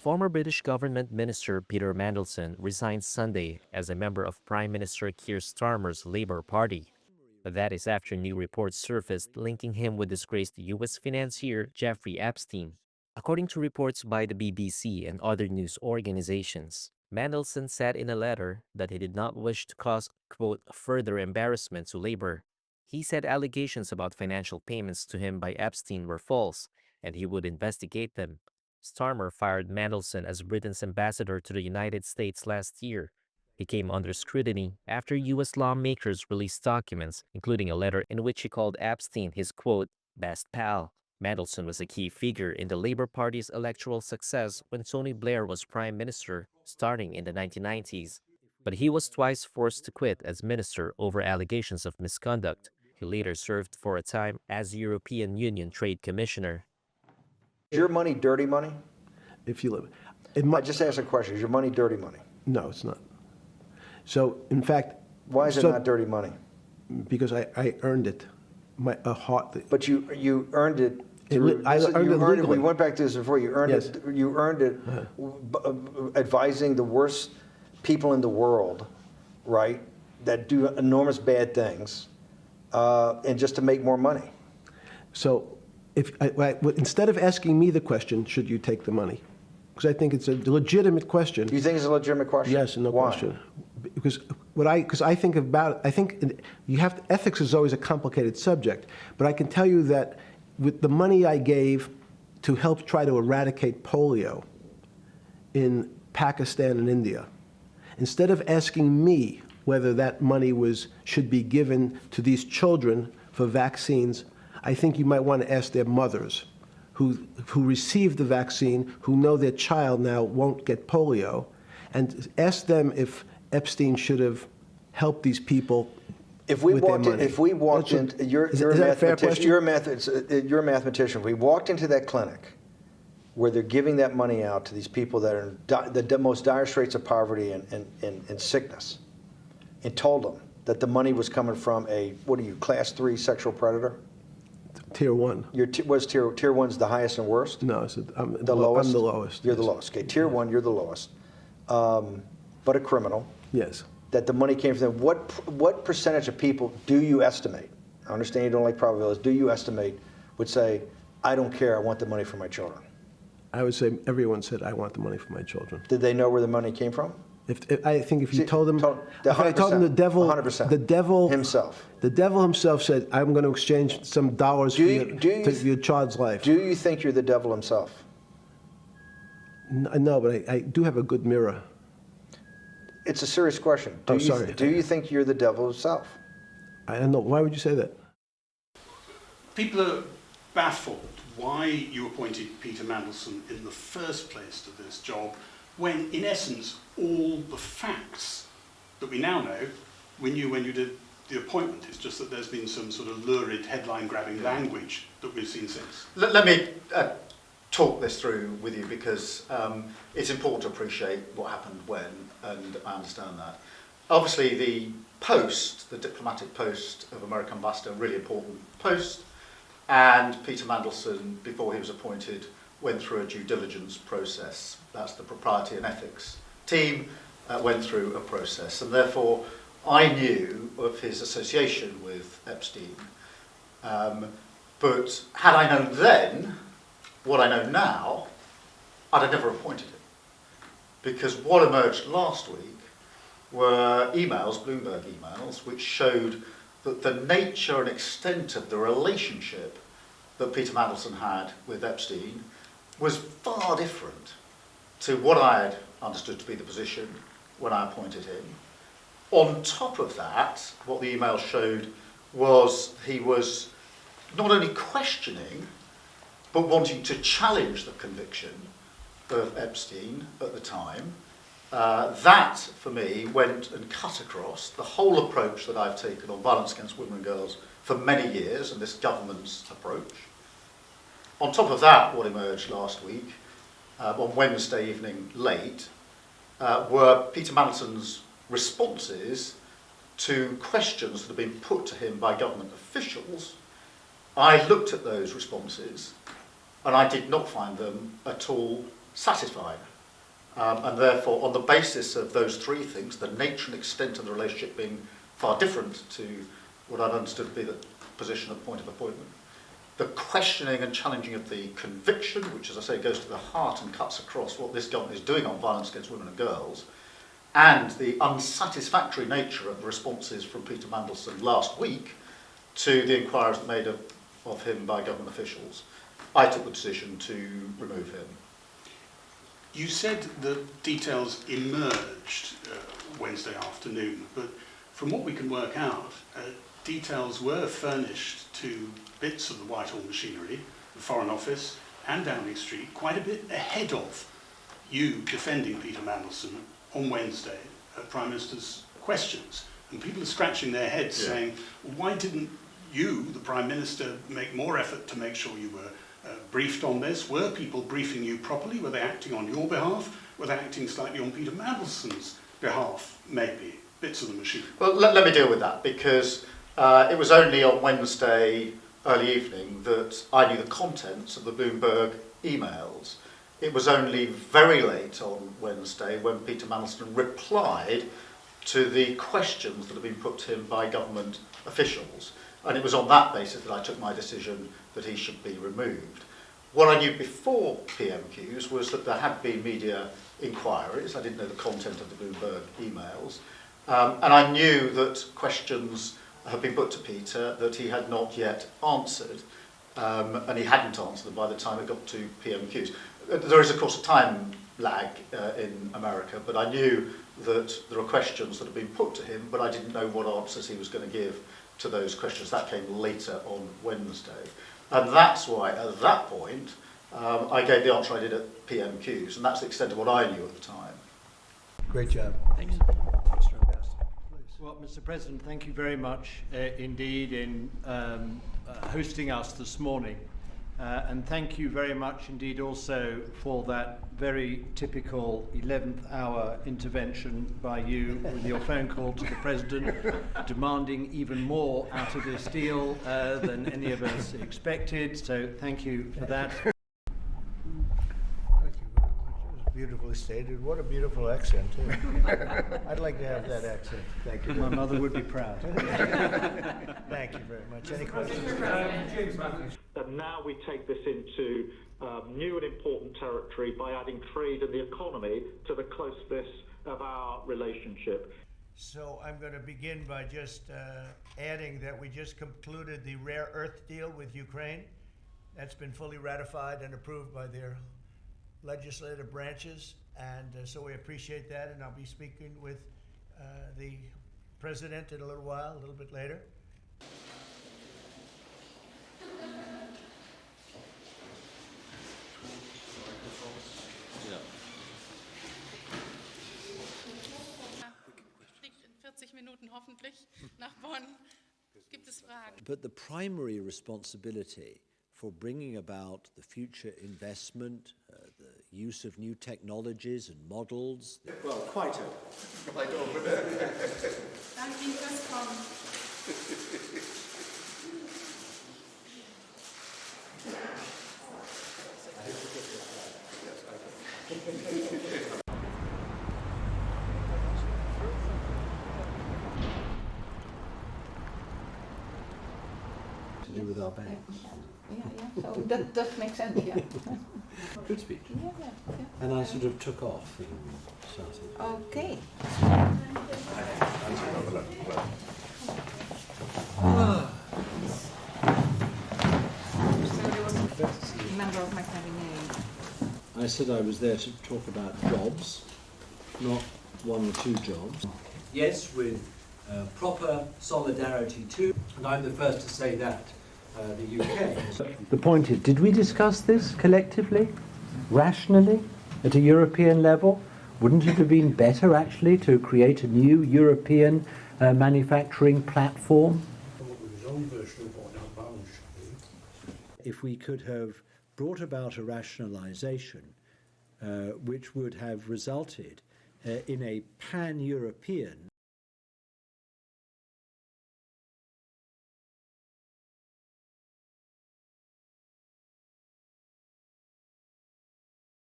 Former British government minister Peter Mandelson resigned Sunday as a member of Prime Minister Keir Starmer's Labour Party. That is after new reports surfaced linking him with disgraced U.S. financier Jeffrey Epstein. According to reports by the BBC and other news organizations, Mandelson said in a letter that he did not wish to cause, quote, further embarrassment to Labour. He said allegations about financial payments to him by Epstein were false, and he would investigate them. Starmer fired Mandelson as Britain's ambassador to the United States last year. He came under scrutiny after U.S. lawmakers released documents, including a letter in which he called Epstein his, quote, best pal. Mandelson was a key figure in the Labour Party's electoral success when Tony Blair was prime minister, starting in the 1990s. But he was twice forced to quit as minister over allegations of misconduct. He later served for a time as European Union Trade Commissioner. Is your money dirty money? If you live, I just asked a question. Is your money dirty money? No, it's not. So, in fact, Why is it not dirty money? because I earned it, But you earned it. I earned it legally. We went back to this before. You earned Yes. it. You earned it advising the worst people in the world, right? That do enormous bad things, and just to make more money. So, instead of asking me the question, should you take the money? Because I think it's a legitimate question. Do you think it's a legitimate question? Yes, no Why? question. Because I think about it, I think ethics is always a complicated subject, but I can tell you that with the money I gave to help try to eradicate polio in Pakistan and India, instead of asking me whether that money should be given to these children for vaccines, I think you might want to ask their mothers who received the vaccine, who know their child now won't get polio, and ask them if Epstein should have helped these people with their money. If we walked in, you're a mathematician. You're a mathematician. If we walked into that clinic where they're giving that money out to these people that are in the most dire straits of poverty and sickness, and told them that the money was coming from class 3 sexual predator? Tier 1. Tier 1's the highest and worst? No, I'm the lowest. I'm the lowest. You're yes. the lowest. Okay, tier 1, you're the lowest. But a criminal. Yes. That the money came from them. What percentage of people do you estimate? I understand you don't like probabilities. Do you estimate would say, I don't care, I want the money for my children? I would say everyone said, I want the money for my children. Did they know where the money came from? I think if you told them, if I told them 100%. the devil himself said, I'm going to exchange some dollars for your child's life. Do you think you're the devil himself? No, but I do have a good mirror. It's a serious question. Sorry. Do you think you're the devil himself? I don't know. Why would you say that? People are baffled why you appointed Peter Mandelson in the first place to this job, when, in essence, all the facts that we now know, we knew when you did the appointment. It's just that there's been some sort of lurid, headline-grabbing language that we've seen since. Let me talk this through with you, because it's important to appreciate what happened when, and I understand that. Obviously, the diplomatic post of American ambassador, really important post, and Peter Mandelson, before he was appointed, went through a due diligence process. That's the propriety and ethics team, went through a process, and therefore I knew of his association with Epstein. But had I known then what I know now, I'd have never appointed him. Because what emerged last week were emails, Bloomberg emails, which showed that the nature and extent of the relationship that Peter Mandelson had with Epstein was far different to what I had understood to be the position when I appointed him. On top of that, what the email showed was he was not only questioning, but wanting to challenge the conviction of Epstein at the time. That, for me, went and cut across the whole approach that I've taken on violence against women and girls for many years, and this government's approach. On top of that, what emerged last week, on Wednesday evening late, were Peter Mandelson's responses to questions that had been put to him by government officials. I looked at those responses and I did not find them at all satisfying. And therefore, on the basis of those three things, the nature and extent of the relationship being far different to what I've understood to be the position at the point of appointment, the questioning and challenging of the conviction, which, as I say, goes to the heart and cuts across what this government is doing on violence against women and girls, and the unsatisfactory nature of the responses from Peter Mandelson last week to the inquiries made of him by government officials, I took the decision to remove him. You said that details emerged Wednesday afternoon, but from what we can work out, details were furnished to bits of the Whitehall machinery, the Foreign Office and Downing Street, quite a bit ahead of you defending Peter Mandelson on Wednesday at Prime Minister's questions. And people are scratching their heads saying, why didn't you, the Prime Minister, make more effort to make sure you were briefed on this? Were people briefing you properly? Were they acting on your behalf? Were they acting slightly on Peter Mandelson's behalf, maybe? Bits of the machine. Well, let me deal with that, because it was only on Wednesday early evening that I knew the contents of the Bloomberg emails. It was only very late on Wednesday when Peter Mandelson replied to the questions that had been put to him by government officials. And it was on that basis that I took my decision that he should be removed. What I knew before PMQs was that there had been media inquiries. I didn't know the content of the Bloomberg emails. And I knew that questions had been put to Peter that he had not yet answered. And he hadn't answered them by the time it got to PMQs. There is, of course, a time lag in America, but I knew that there are questions that had been put to him, but I didn't know what answers he was going to give to those questions. That came later on Wednesday. And that's why, at that point, I gave the answer I did at PMQs, and that's the extent of what I knew at the time. Great job. Thanks. Mr. Ambassador, please. Well, Mr. President, thank you very much indeed in hosting us this morning. And thank you very much indeed also for that very typical 11th hour intervention by you with your phone call to the President, demanding even more out of this deal than any of us expected. So thank you for that. Thank you very much. It was beautifully stated. What a beautiful accent, too. I'd like to have that accent. Thank you. My mother would be proud. Thank you very much. Any questions? And now we take this into new and important territory by adding trade and the economy to the closeness of our relationship. So I'm going to begin by just adding that we just concluded the rare earth deal with Ukraine. That's been fully ratified and approved by their legislative branches, and so we appreciate that, and I'll be speaking with the President in a little while, a little bit later. Fliegt in 40 Minuten hoffentlich nach Bonn. Gibt es Fragen? But the primary responsibility for bringing about the future investment, the use of new technologies and models. Well, quite Danke Ihnen fürs Kommen. To do with our bank. Yeah, so that makes sense, yeah. Good speech. Yeah. And I sort of took off and started. Okay. So there was a member of my cabinet. I said I was there to talk about jobs, not one or two jobs. Yes, with proper solidarity too, and I'm the first to say that, the UK. The point is, did we discuss this collectively, rationally, at a European level? Wouldn't it have been better actually to create a new European manufacturing platform? If we could have brought about a rationalisation which would have resulted in a pan-European